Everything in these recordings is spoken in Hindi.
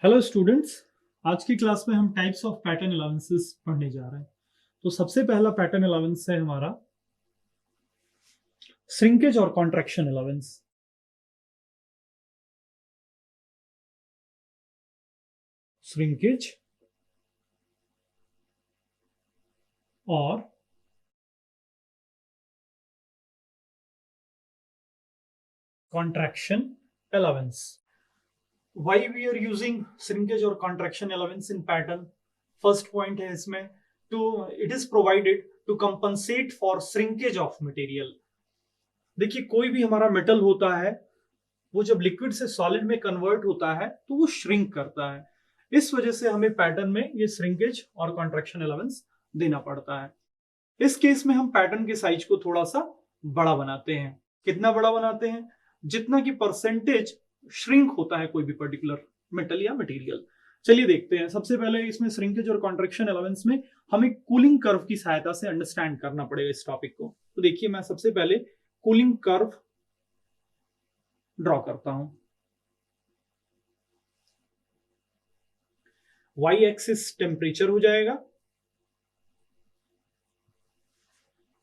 Hello students. आज की क्लास में हम टाइप्स ऑफ पैटर्न अलाउंसेस पढ़ने जा रहे हैं। तो सबसे पहला पैटर्न अलाउंस है हमारा श्रिंकेज और कॉन्ट्रैक्शन अलाउंस। श्रिंकेज और contraction allowance. Why we are using shrinkage or contraction allowance in pattern? First point है इसमें it is provided to compensate for shrinkage of material। देखिए कोई भी हमारा मेटल होता है वो जब लिक्विड से सॉलिड में कन्वर्ट होता है तो वो श्रिंक करता है। इस वजह से हमें पैटर्न में ये श्रिंकेज और कॉन्ट्रैक्शन अलाउंस देना पड़ता है। इस केस में हम पैटर्न के साइज को थोड़ा सा बड़ा बनाते हैं। कितना बड़ा बनाते हैं? जितना कि परसेंटेज श्रिंक होता है कोई भी पर्टिकुलर मेटल या मटेरियल। चलिए देखते हैं। सबसे पहले इसमें श्रिंकेज और कॉन्ट्रैक्शन अलाउंस में हमें कूलिंग कर्व की सहायता से अंडरस्टैंड करना पड़ेगा इस टॉपिक को। तो देखिए मैं सबसे पहले कूलिंग कर्व ड्रॉ करता हूं। वाई एक्सिस टेम्परेचर हो जाएगा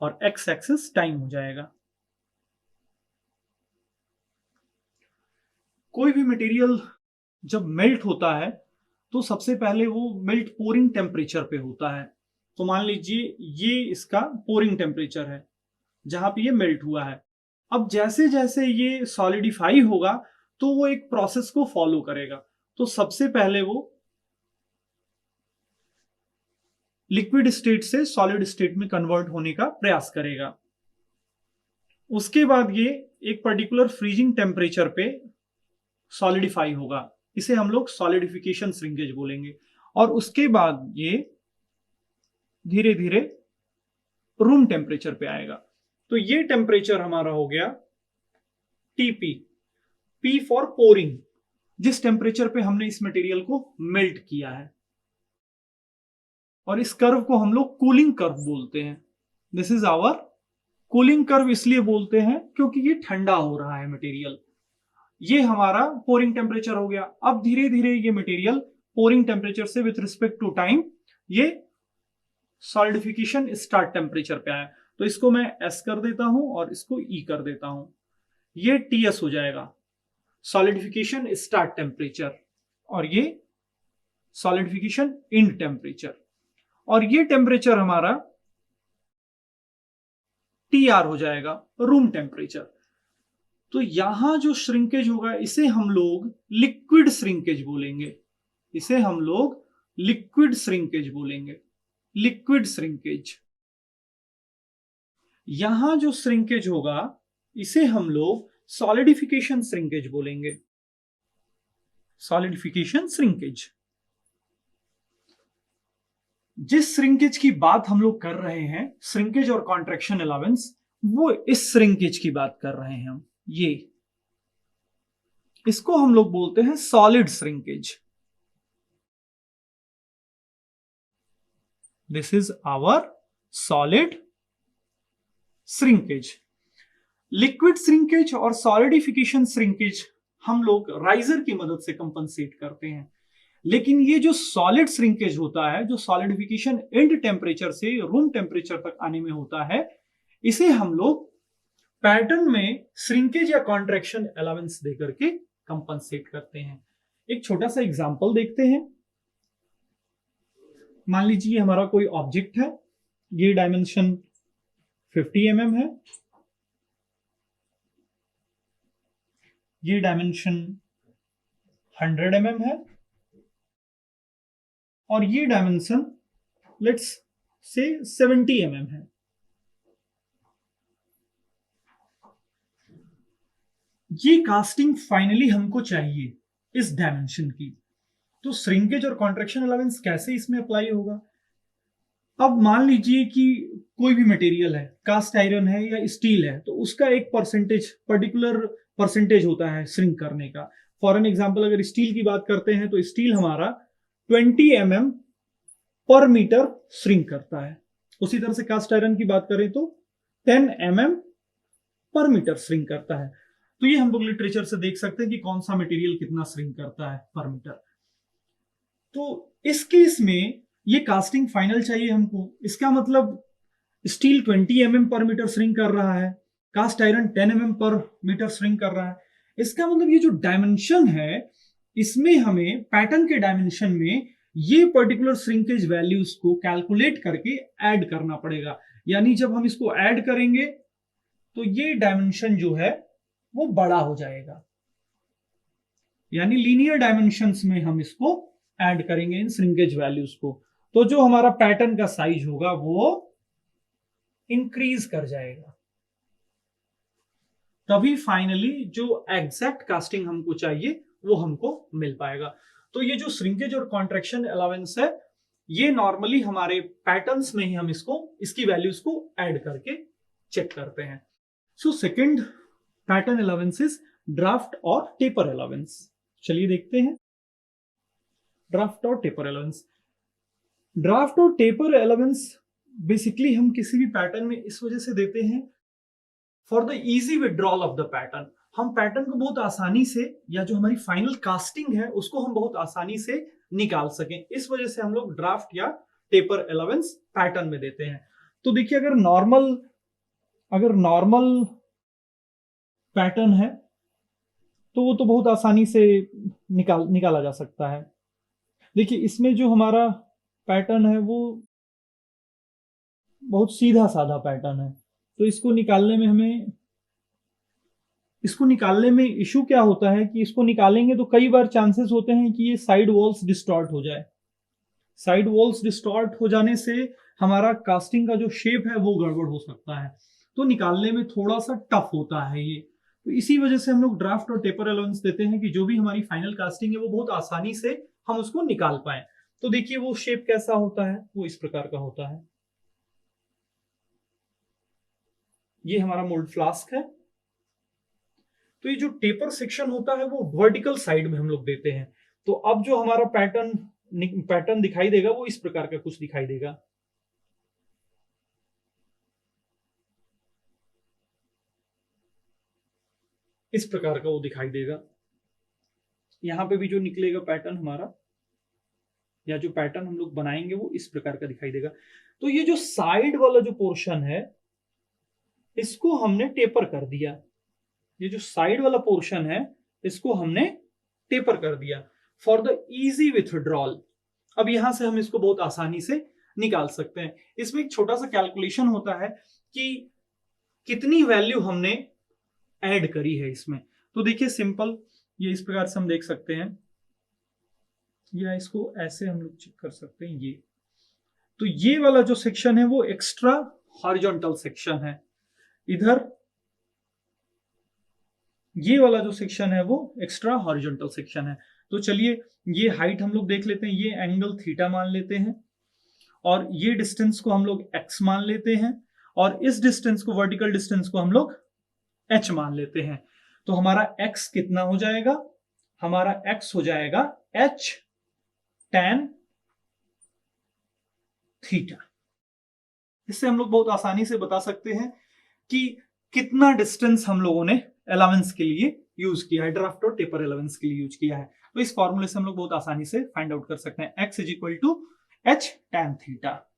और एक्स एक्सिस टाइम हो जाएगा। कोई भी मटेरियल जब मेल्ट होता है तो सबसे पहले वो मेल्ट पोरिंग टेम्परेचर पे होता है। तो मान लीजिए ये इसका पोरिंग टेम्परेचर है जहां पे ये मेल्ट हुआ है। अब जैसे जैसे ये सॉलिडिफाई होगा तो वो एक प्रोसेस को फॉलो करेगा। तो सबसे पहले वो लिक्विड स्टेट से सॉलिड स्टेट में कन्वर्ट होने का प्रयास करेगा। उसके बाद ये एक पर्टिकुलर फ्रीजिंग टेम्परेचर पे सॉलिडिफाई होगा। इसे हम लोग सॉलिडिफिकेशन श्रिंकेज बोलेंगे। और उसके बाद ये धीरे धीरे रूम टेम्परेचर पे आएगा। तो ये टेम्परेचर हमारा हो गया टीपी। पी फॉर पोरिंग, जिस टेम्परेचर पे हमने इस मटेरियल को मेल्ट किया है। और इस कर्व को हम लोग कूलिंग कर्व बोलते हैं। This is our cooling curve. इसलिए बोलते हैं क्योंकि ये ठंडा हो रहा है मटेरियल। ये हमारा पोरिंग टेम्परेचर हो गया। अब धीरे धीरे ये मटेरियल पोरिंग टेम्परेचर से विथ रिस्पेक्ट टू टाइम ये सॉलिडिफिकेशन स्टार्ट टेम्परेचर पे आया। तो इसको मैं एस कर देता हूं और इसको ई कर देता हूं। ये टीएस हो जाएगा, सॉलिडिफिकेशन स्टार्ट टेम्परेचर, और ये सॉलिडिफिकेशन एंड टेम्परेचर। और ये टेम्परेचर हमारा टी आर हो जाएगा, रूम टेम्परेचर। तो यहां जो श्रिंकेज होगा इसे हम लोग लिक्विड श्रिंकेज बोलेंगे। इसे हम लोग लिक्विड श्रिंकेज बोलेंगे। Liquid shrinkage. यहां जो श्रिंकेज होगा इसे हम लोग सॉलिडिफिकेशन श्रिंकेज बोलेंगे। Solidification shrinkage. जिस श्रिंकेज की बात हम लोग कर रहे हैं, श्रिंकेज और कॉन्ट्रैक्शन अलाउंस, वो इस श्रिंकेज की बात कर रहे हैं हम। ये इसको हम लोग बोलते हैं solid shrinkage. This is our solid shrinkage. Liquid shrinkage और सॉलिडिफिकेशन श्रिंकेज हम लोग राइजर की मदद से कंपनसेट करते हैं। लेकिन ये जो सॉलिड श्रिंकेज होता है, जो सॉलिडिफिकेशन एंड टेम्परेचर से रूम टेम्परेचर तक आने में होता है, इसे हम लोग पैटर्न में श्रिंकेज या कॉन्ट्रैक्शन अलाउंस देकर के कंपनसेट करते हैं। एक छोटा सा एग्जांपल देखते हैं। मान लीजिए हमारा कोई ऑब्जेक्ट है। ये डायमेंशन 50 mm है, ये डायमेंशन 100 mm है, और ये डायमेंशन लेट्स से 70 mm है। ये कास्टिंग फाइनली हमको चाहिए इस डायमेंशन की। तो श्रिंकेज और कॉन्ट्रैक्शन अलाउंस कैसे इसमें अप्लाई होगा? अब मान लीजिए कि कोई भी मटेरियल है, कास्ट आयरन है या स्टील है, तो उसका एक परसेंटेज, पर्टिकुलर परसेंटेज होता है श्रिंक करने का। फॉर एन एग्जांपल अगर स्टील की बात करते हैं तो स्टील हमारा 20 mm पर मीटर श्रिंक करता है। उसी तरह से कास्ट आयरन की बात करें तो 10 mm पर मीटर श्रिंक करता है। तो ये हम लोग लिटरेचर से देख सकते हैं कि कौन सा मटेरियल कितना श्रिंक करता है पर मीटर। तो इस केस में ये कास्टिंग फाइनल चाहिए हमको। इसका मतलब स्टील 20 mm पर मीटर श्रिंक कर रहा है, कास्ट आयरन 10 mm पर मीटर श्रिंक कर रहा है। इसका मतलब ये जो डायमेंशन है, इसमें हमें पैटर्न के डायमेंशन में ये पर्टिकुलर श्रिंकेज वैल्यूज को कैलकुलेट करके ऐड करना पड़ेगा। यानी जब हम इसको ऐड करेंगे तो ये डायमेंशन जो है वो बड़ा हो जाएगा, यानी लीनियर डायमेंशंस में हम इसको ऐड करेंगे इन श्रिंकेज वैल्यूज को, तो जो हमारा पैटर्न का साइज होगा वो इंक्रीज कर जाएगा। तभी फाइनली जो एग्जैक्ट कास्टिंग हमको चाहिए वो हमको मिल पाएगा। तो ये जो श्रिंकेज और कॉन्ट्रैक्शन अलाउंस है, ये नॉर्मली हमारे पैटर्न्स में ही हम इसकी वैल्यूज को ऐड करके चेक करते हैं। So second pattern allowance is draft और टेपर अलाउंस। चलिए देखते हैं ड्राफ्ट और टेपर अलाउंस। ड्राफ्ट और टेपर अलाउंस बेसिकली हम किसी भी पैटर्न में इस वजह से देते हैं for the easy withdrawal of the pattern. हम पैटर्न को बहुत आसानी से, या जो हमारी फाइनल कास्टिंग है उसको हम बहुत आसानी से निकाल सकें, इस वजह से हम लोग ड्राफ्ट या टेपर अलाउंस पैटर्न में देते हैं। तो देखिए अगर नॉर्मल पैटर्न है तो वो तो बहुत आसानी से निकाला जा सकता है। देखिए इसमें जो हमारा पैटर्न है वो बहुत सीधा साधा पैटर्न है, तो इसको निकालने में इशू क्या होता है कि इसको निकालेंगे तो कई बार चांसेस होते हैं कि ये साइड वॉल्स डिस्टॉर्ट हो जाए। साइड वॉल्स डिस्टॉर्ट हो जाने से हमारा कास्टिंग का जो शेप है वो गड़बड़ हो सकता है, तो निकालने में थोड़ा सा टफ होता है ये। तो इसी वजह से हम लोग ड्राफ्ट और टेपर अलाउंस देते हैं कि जो भी हमारी फाइनल कास्टिंग है वो बहुत आसानी से हम उसको निकाल पाए। तो देखिए वो शेप कैसा होता है, वो इस प्रकार का होता है। ये हमारा मोल्ड फ्लास्क है। तो ये जो टेपर सेक्शन होता है वो वर्टिकल साइड में हम लोग देते हैं। तो अब जो हमारा पैटर्न दिखाई देगा वो इस प्रकार का कुछ दिखाई देगा। इस प्रकार का वो दिखाई देगा। यहां पे भी जो निकलेगा पैटर्न हमारा, या जो पैटर्न हम लोग बनाएंगे वो इस प्रकार का दिखाई देगा। तो ये जो साइड वाला जो पोर्शन है इसको हमने टेपर कर दिया। ये जो साइड वाला पोर्शन है इसको हमने टेपर कर दिया फॉर द इजी विथड्रॉल। अब यहां से हम इसको बहुत आसानी से निकाल सकते हैं। इसमें एक छोटा सा कैलकुलेशन होता है कि कितनी वैल्यू हमने ऐड करी है इसमें। तो देखिए सिंपल, ये इस प्रकार से हम देख सकते हैं, या इसको ऐसे हम लोग चेक कर सकते हैं। ये तो ये वाला जो सेक्शन है वो एक्स्ट्रा हॉरिजॉन्टल सेक्शन है। इधर ये वाला जो सेक्शन है वो एक्स्ट्रा हॉरिजॉन्टल सेक्शन है। तो चलिए ये हाइट हम लोग देख लेते हैं, ये एंगल थीटा मान लेते हैं, और ये डिस्टेंस को हम लोग एक्स मान लेते हैं, और इस डिस्टेंस को, वर्टिकल डिस्टेंस को हम लोग एच मान लेते हैं। तो हमारा एक्स कितना हो जाएगा? हमारा एक्स हो जाएगा एच tan थीटा। इससे हम लोग बहुत आसानी से बता सकते हैं कि कितना डिस्टेंस हम लोगों ने अलाउंस के लिए यूज किया है, ड्राफ्ट और टेपर अलाउंस के लिए यूज किया है। तो इस फॉर्मूले से हम लोग बहुत आसानी से फाइंड आउट कर सकते हैं x is equal to h tan theta.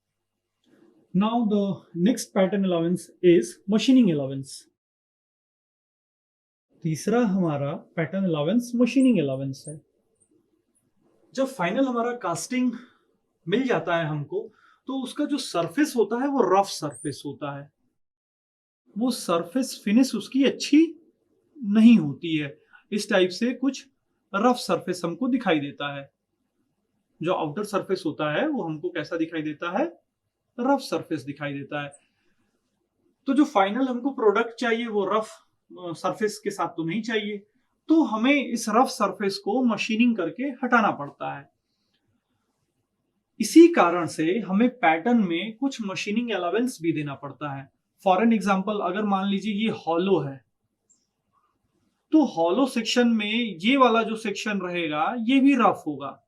Now the next pattern allowance is machining allowance. तीसरा हमारा पैटर्न अलाउंस मशीनिंग अलाउंस है। जब फाइनल हमारा कास्टिंग मिल जाता है हमको, तो उसका जो सरफेस होता है वो रफ सरफेस होता है। वो सरफेस फिनिश उसकी अच्छी नहीं होती है। इस टाइप से कुछ रफ सरफेस हमको दिखाई देता है। जो आउटर सरफेस होता है वो हमको कैसा दिखाई देता है? रफ सरफेस दिखाई देता है। तो जो फाइनल हमको प्रोडक्ट चाहिए वो रफ सरफेस के साथ तो नहीं चाहिए, तो हमें इस रफ सरफेस को मशीनिंग करके हटाना पड़ता है। इसी कारण से हमें पैटर्न में कुछ मशीनिंग अलाउंस भी देना पड़ता है। फॉर एन एग्जांपल, अगर मान लीजिए ये हॉलो है, तो हॉलो सेक्शन में ये वाला जो सेक्शन रहेगा ये भी रफ होगा,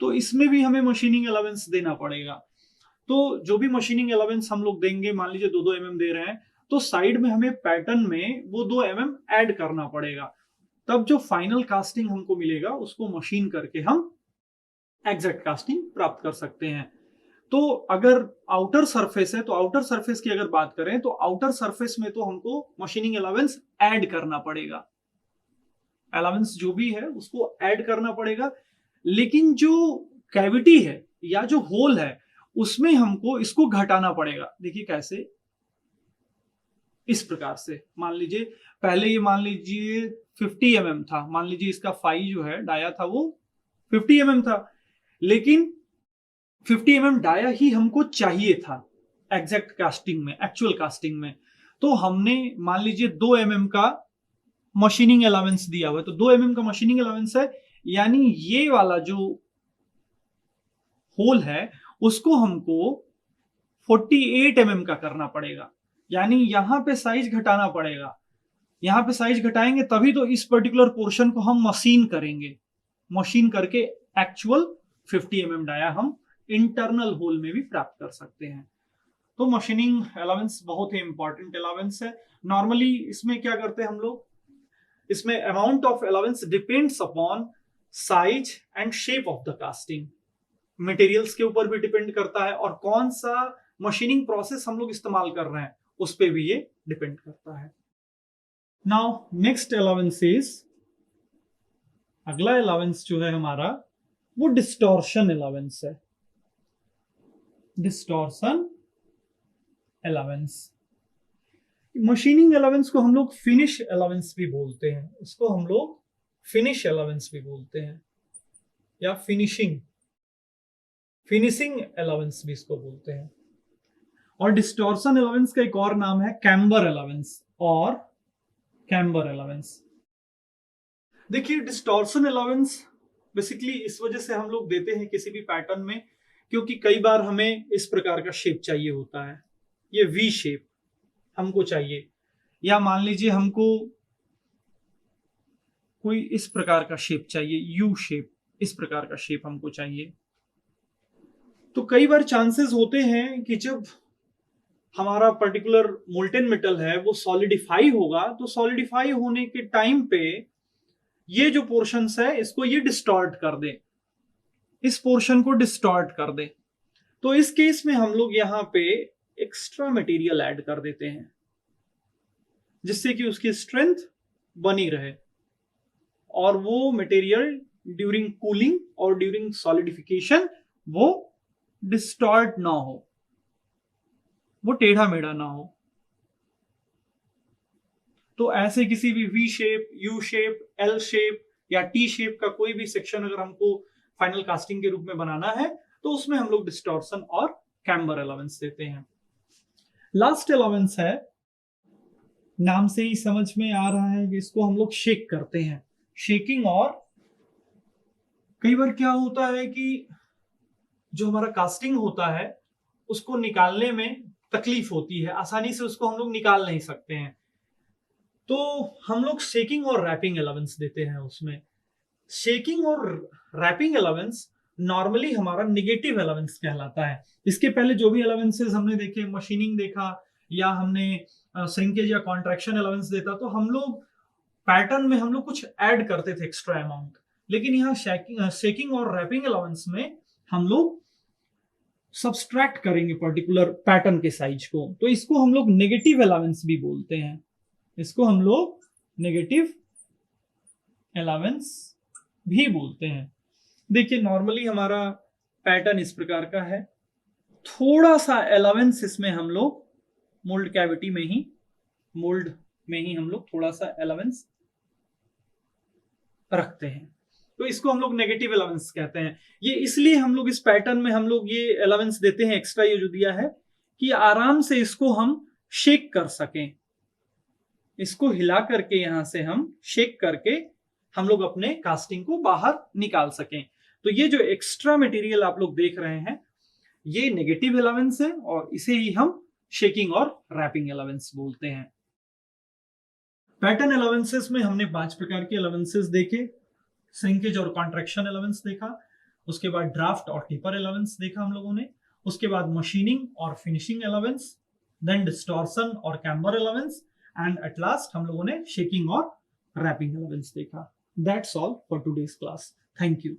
तो इसमें भी हमें मशीनिंग अलाउंस देना पड़ेगा। तो जो भी मशीनिंग अलाउंस हम लोग देंगे, मान लीजिए 2-2 mm दे रहे हैं, तो साइड में हमें पैटर्न में वो 2 mm ऐड करना पड़ेगा। तब जो फाइनल कास्टिंग हमको मिलेगा उसको मशीन करके हम एग्जैक्ट कास्टिंग प्राप्त कर सकते हैं। तो अगर आउटर सरफेस है तो आउटर सरफेस की अगर बात करें तो आउटर सरफेस में तो हमको मशीनिंग अलाउंस ऐड करना पड़ेगा, अलाउंस जो भी है उसको ऐड करना पड़ेगा। लेकिन जो कैविटी है या जो होल है उसमें हमको इसको घटाना पड़ेगा। देखिए कैसे, इस प्रकार से मान लीजिए, पहले ये मान लीजिए 50 mm था, मान लीजिए इसका फाई जो है डाया था वो 50 mm था, लेकिन 50 mm डाया ही हमको चाहिए था एग्जैक्ट कास्टिंग में, एक्चुअल कास्टिंग में। तो हमने मान लीजिए 2 mm का मशीनिंग अलाउंस दिया हुआ है, तो 2 mm का मशीनिंग अलाउंस है, यानी ये वाला जो होल है उसको हमको 48 mm का करना पड़ेगा, यानी यहां पे साइज घटाना पड़ेगा। यहां पे साइज घटाएंगे तभी तो इस पर्टिकुलर पोर्शन को हम मशीन करेंगे, मशीन करके एक्चुअल 50 mm डाया हम इंटरनल होल में भी प्राप्त कर सकते हैं। तो मशीनिंग अलाउंस बहुत ही इंपॉर्टेंट अलाउंस है। नॉर्मली इसमें क्या करते हैं हम लोग, इसमें amount of allowance depends upon size and shape of the casting, materials के ऊपर भी डिपेंड करता है और कौन सा मशीनिंग प्रोसेस हम लोग इस्तेमाल कर रहे हैं उस पर भी ये डिपेंड करता है। नाउ नेक्स्ट अलाउंस इज, अगला अलाउंस जो है हमारा वो डिस्टॉर्शन अलाउंस है। डिस्टॉर्शन अलाउंस, मशीनिंग अलाउंस को हम लोग फिनिश अलाउंस भी बोलते हैं, इसको हम लोग फिनिश अलाउंस भी बोलते हैं या फिनिशिंग अलाउंस भी इसको बोलते हैं। और डिस्टॉर्शन अलाउंस का एक और नाम है कैम्बर अलाउंस और कैम्बर अलाउंस। देखिए डिस्टॉर्शन अलाउंस बेसिकली इस वजह से हम लोग देते हैं किसी भी पैटर्न में, क्योंकि कई बार हमें इस प्रकार का शेप चाहिए होता है, ये वी शेप हमको चाहिए, या मान लीजिए हमको कोई इस प्रकार का शेप चाहिए, यू शेप, इस प्रकार का शेप हमको चाहिए। तो कई बार चांसेस होते हैं कि जब हमारा पर्टिकुलर मोल्टेन मेटल है वो सॉलिडिफाई होगा, तो सॉलिडिफाई होने के टाइम पे ये जो पोर्शंस है इसको ये डिस्टॉर्ट कर दे, इस पोर्शन को डिस्टॉर्ट कर दे। तो इस केस में हम लोग यहां पे एक्स्ट्रा मटेरियल ऐड कर देते हैं जिससे कि उसकी स्ट्रेंथ बनी रहे और वो मटेरियल ड्यूरिंग कूलिंग और ड्यूरिंग सॉलिडिफिकेशन वो डिस्टॉर्ट ना हो, वो टेढ़ा मेढ़ा ना हो। तो ऐसे किसी भी V shape, U shape, L shape या टी शेप का कोई भी सेक्शन अगर हमको फाइनल कास्टिंग के रूप में बनाना है तो उसमें हम लोग डिस्टॉर्शन और कैम्बर अलाउंस देते हैं। लास्ट अलाउंस है, नाम से ही समझ में आ रहा है कि इसको हम लोग शेक करते हैं, शेकिंग। और कई बार क्या होता है कि जो हमारा कास्टिंग होता है उसको निकालने में तकलीफ होती है, आसानी से उसको हम लोग निकाल नहीं सकते हैं, तो हम लोग शेकिंग और रैपिंग अलाउंस देते हैं उसमें। शेकिंग और रैपिंग अलाउंस नॉर्मली हमारा निगेटिव अलाउंस कहलाता है। इसके पहले जो भी अलाउंसेस हमने देखे, मशीनिंग देखा या हमने श्रिंकेज या कॉन्ट्रैक्शन अलाउंस देता, तो हम लोग पैटर्न में हम लोग कुछ ऐड करते थे एक्स्ट्रा अमाउंट, लेकिन यहाँ शेकिंग और रैपिंग अलाउंस में हम लोग सब्सट्रैक्ट करेंगे पर्टिकुलर पैटर्न के साइज को, तो इसको हम लोग नेगेटिव अलाउंस भी बोलते हैं, इसको हम लोग नेगेटिव अलाउंस भी बोलते हैं। देखिए नॉर्मली हमारा पैटर्न इस प्रकार का है, थोड़ा सा अलाउंस इसमें हम लोग मोल्ड कैविटी में ही, मोल्ड में ही हम लोग थोड़ा सा अलाउंस रखते हैं, तो इसको हम लोग नेगेटिव अलाउंस कहते हैं। ये इसलिए हम लोग इस पैटर्न में हम लोग ये अलाउंस देते हैं, एक्स्ट्रा ये जो दिया है, कि आराम से इसको हम शेक कर सकें, इसको हिला करके यहां से हम शेक करके हम लोग अपने कास्टिंग को बाहर निकाल सकें। तो ये जो एक्स्ट्रा मटेरियल आप लोग देख रहे हैं ये नेगेटिव अलाउंस है और इसे ही हम शेकिंग और रैपिंग अलाउंस बोलते हैं। पैटर्न अलाउंसेस में हमने 5 प्रकार के अलाउंसेस देखे, श्रिंकेज और कॉन्ट्रैक्शन अलाउंस देखा, उसके बाद ड्राफ्ट और टिपर अलाउंस देखा हम लोगों ने, उसके बाद मशीनिंग और फिनिशिंग अलाउंस, देन डिस्टॉर्शन और camber allowance, and at last हम लोगों ने शेकिंग और रैपिंग अलाउंस देखा। That's all for today's class. Thank you.